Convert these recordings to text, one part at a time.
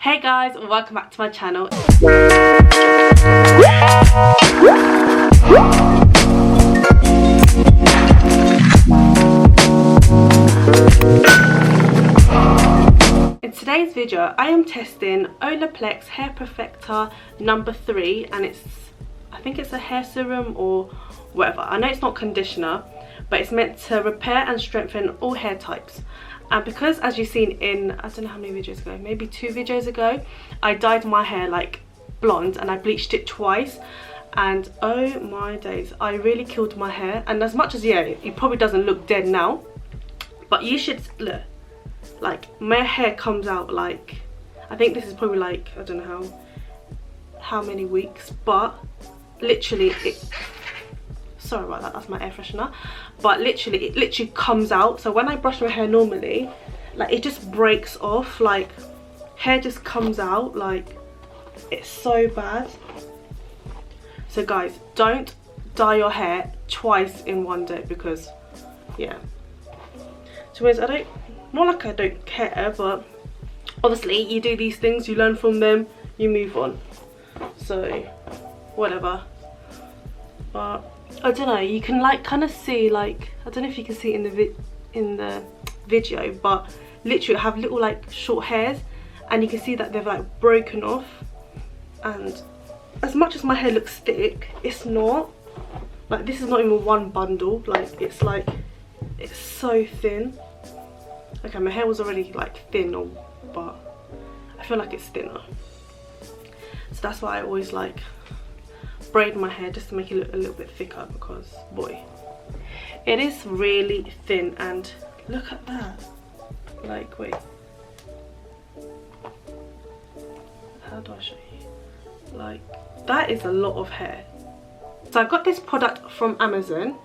Hey guys, welcome back to my channel. In today's video, I am testing Olaplex Hair Perfector #3, and I think it's a hair serum or whatever. I know it's not conditioner, but it's meant to repair and strengthen all hair types. And because, as you've seen in, I don't know how many videos ago, maybe 2 videos ago, I dyed my hair like blonde and I bleached it twice, and oh my days, I really killed my hair. And as much as, yeah, it probably doesn't look dead now, but you should look, like my hair comes out like, I think this is probably like, I don't know how many weeks, but literally sorry about that, that's my air freshener, but literally it literally comes out. So when I brush my hair normally, like it just breaks off, like hair just comes out, like it's so bad. So guys, don't dye your hair twice in one day, because yeah, to be honest, not like I don't care, but obviously you do these things, you learn from them, you move on, so whatever. But I don't know, you can like kind of see, like, I don't know if you can see it in the video, but literally I have little like short hairs, and you can see that they've like broken off. And as much as my hair looks thick, it's not. Like, this is not even one bundle, like it's so thin. Okay, my hair was already like thin, but I feel like it's thinner, so that's why I always like braid my hair, just to make it look a little bit thicker, because boy, it is really thin. And look at that, like, wait, how do I show you? Like, that is a lot of hair. So I got this product from Amazon,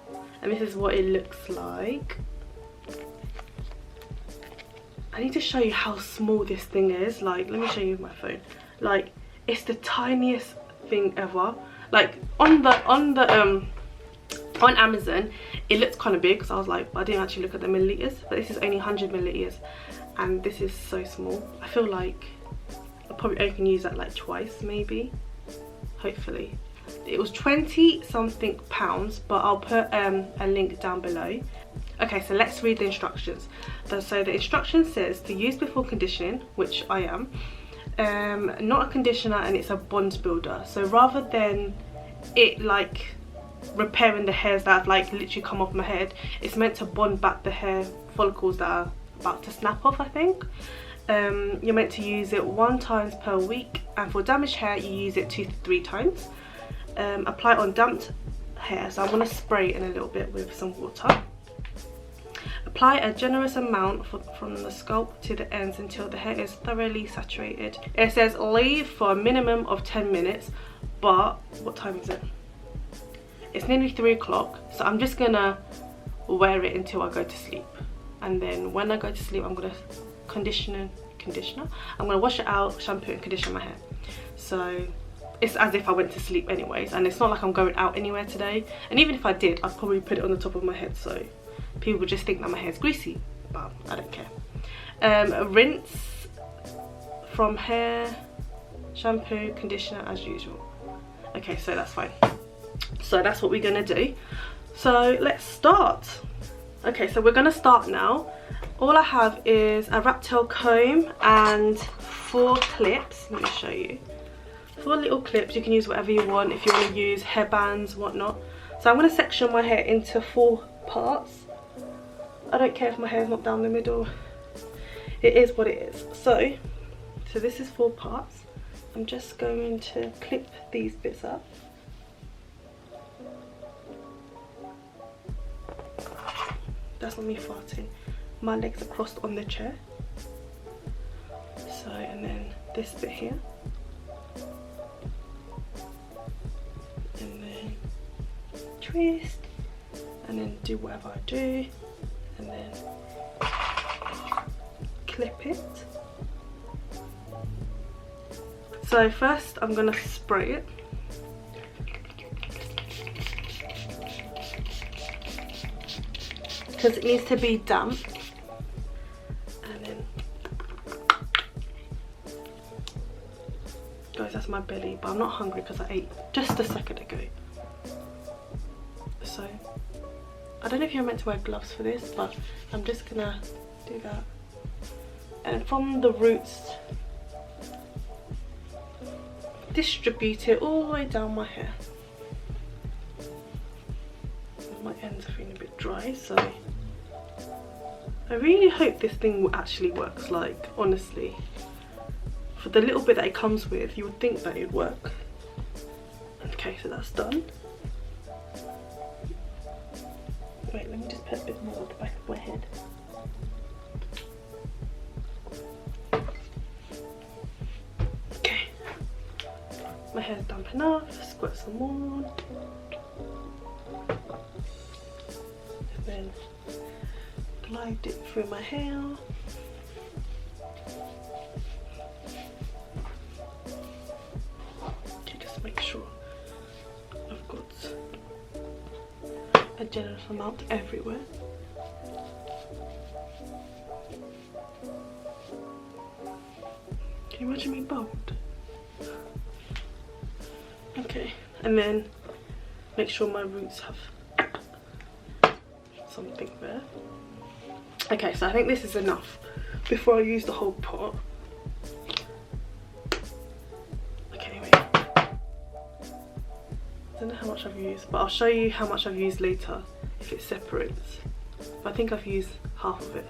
and this is what it looks like. I need to show you how small this thing is. Like, let me show you with my phone. Like, it's the tiniest thing ever. Like on Amazon it looks kind of big, so I was like, I didn't actually look at the milliliters, but this is only 100 milliliters, and this is so small. I feel like I probably only can use that like twice, maybe, hopefully. It was 20 something pounds, but I'll put a link down below. Okay, so let's read the instructions. So the instruction says to use before conditioning, which I am. Not a conditioner, and it's a bond builder. So rather than it like repairing the hairs that have like literally come off my head, it's meant to bond back the hair follicles that are about to snap off, I think. You're meant to use it 1 time per week, and for damaged hair you use it 2 to 3 times. Apply on damped hair, so I'm going to spray it in a little bit with some water. Apply a generous amount from the scalp to the ends until the hair is thoroughly saturated. It says leave for a minimum of 10 minutes, but what time is it? It's nearly 3 o'clock, so I'm just gonna wear it until I go to sleep. And then when I go to sleep, I'm gonna conditioner. I'm gonna wash it out, shampoo and condition my hair. So it's as if I went to sleep anyways, and it's not like I'm going out anywhere today. And even if I did, I'd probably put it on the top of my head, so people would just think that my hair's greasy, but I don't care. Rinse from hair, shampoo, conditioner as usual. Okay, so that's fine. So that's what we're gonna do. So let's start. Okay, so we're gonna start now. All I have is a rat tail comb and 4 clips. Let me show you. 4 little clips. You can use whatever you want, if you want to use hairbands, whatnot. So I'm gonna section my hair into 4 parts. I don't care if my hair's not down the middle. It is what it is. So this is 4 parts. I'm just going to clip these bits up. That's not me farting. My legs are crossed on the chair. So, and then this bit here. And then twist. And then do whatever I do. And then clip it. So first I'm gonna spray it. Because it needs to be damp. And then Guys, that's my belly, but I'm not hungry because I ate just a second ago. So I don't know if you're meant to wear gloves for this, but I'm just gonna do that. And from the roots, distribute it all the way down my hair. My ends are feeling a bit dry, so I really hope this thing actually works. Like, honestly, for the little bit that it comes with, you would think that it would work. Okay, so that's done. Wait, let me just put a bit more at the back of my head. Okay, my hair's damp enough. Squirt some more. And then glide it through my hair. Okay, just make sure I've got a generous amount everywhere. Can you imagine me bald? Okay, and then make sure my roots have something there. Okay, so I think this is enough before I use the whole pot. Okay, wait. I don't know how much I've used, but I'll show you how much I've used later if it separates. But I think I've used half of it.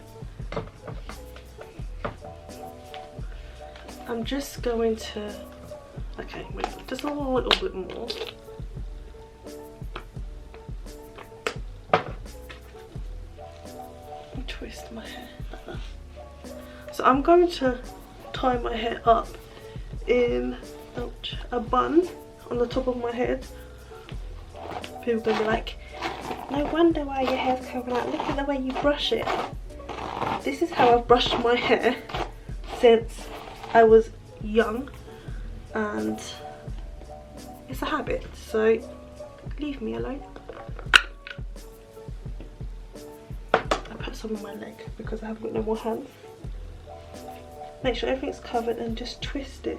I'm just going to, okay, wait, just a little bit more. Twist my hair like that. So I'm going to tie my hair up in a bun on the top of my head. People are going to be like, no wonder why your hair's coming out, look at the way you brush it. This is how I've brushed my hair since I was young, and it's a habit, so leave me alone. Some of my leg because I haven't got no more hands. Make sure everything's covered and just twist it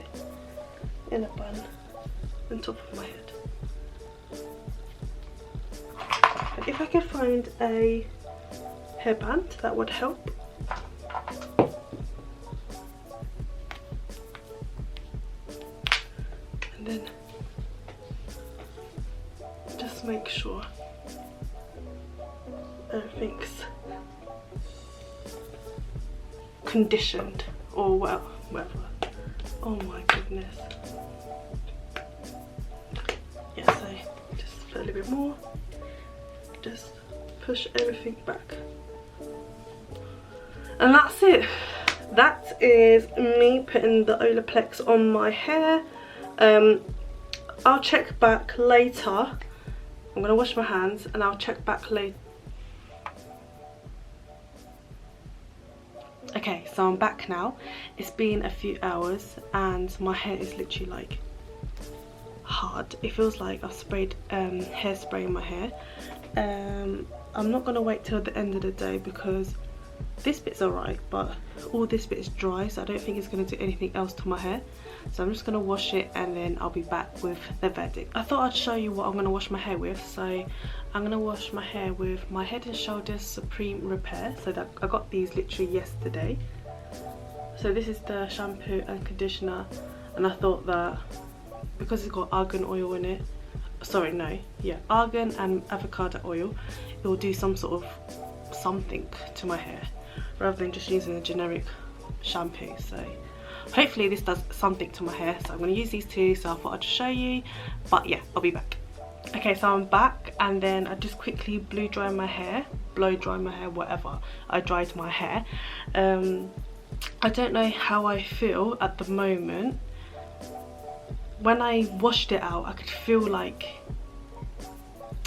in a bun on top of my head. And if I could find a hairband, that would help. And then just make sure everything's conditioned or whatever. Oh my goodness. Yeah, so just put a little bit more. Just push everything back. And that's it. That is me putting the Olaplex on my hair. I'll check back later. I'm gonna wash my hands and I'll check back later. Okay, so I'm back now. It's been a few hours and my hair is literally like hard. It feels like I've sprayed hairspray in my hair. I'm not gonna wait till the end of the day because this bit's alright, but all this bit is dry, so I don't think it's gonna do anything else to my hair. So I'm just gonna wash it and then I'll be back with the verdict. I thought I'd show you what I'm gonna wash my hair with. So I'm gonna wash my hair with my Head and Shoulders Supreme Repair. So that I got these literally yesterday. So this is the shampoo and conditioner, and I thought that because it's got argan oil in it, sorry, no, yeah, argan and avocado oil, it will do some sort of something to my hair rather than just using a generic shampoo. So hopefully this does something to my hair. So I'm going to use these two, so I thought I'd just show you. But yeah, I'll be back. Okay, so I'm back, and then I just quickly blow dry my hair, whatever. I dried my hair. I don't know how I feel at the moment. When I washed it out, I could feel like,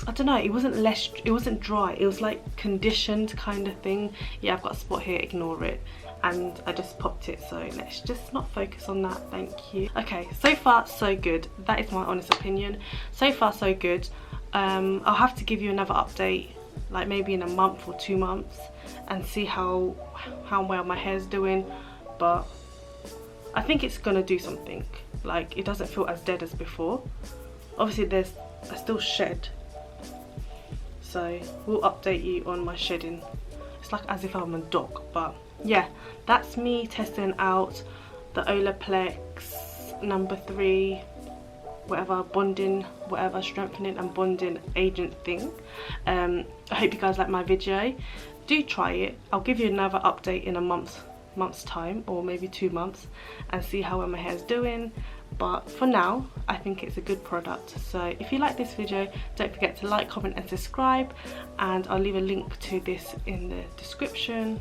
I don't know, it wasn't dry, it was like conditioned kind of thing. Yeah, I've got a spot here, ignore it. And I just popped it, so let's just not focus on that, thank you. Okay, so far so good. That is my honest opinion. So far so good. I'll have to give you another update, like maybe in a month or 2 months, and see how well my hair's doing. But I think it's gonna do something. Like, it doesn't feel as dead as before. Obviously I still shed, so we'll update you on my shedding. It's like as if I'm a dog. But yeah, that's me testing out the Olaplex No.3 whatever, bonding, whatever, strengthening and bonding agent thing. I hope you guys like my video. Do try it. I'll give you another update in a month's time, or maybe 2 months, and see how well my hair's doing. But for now, I think it's a good product. So if you like this video, don't forget to like, comment and subscribe, and I'll leave a link to this in the description.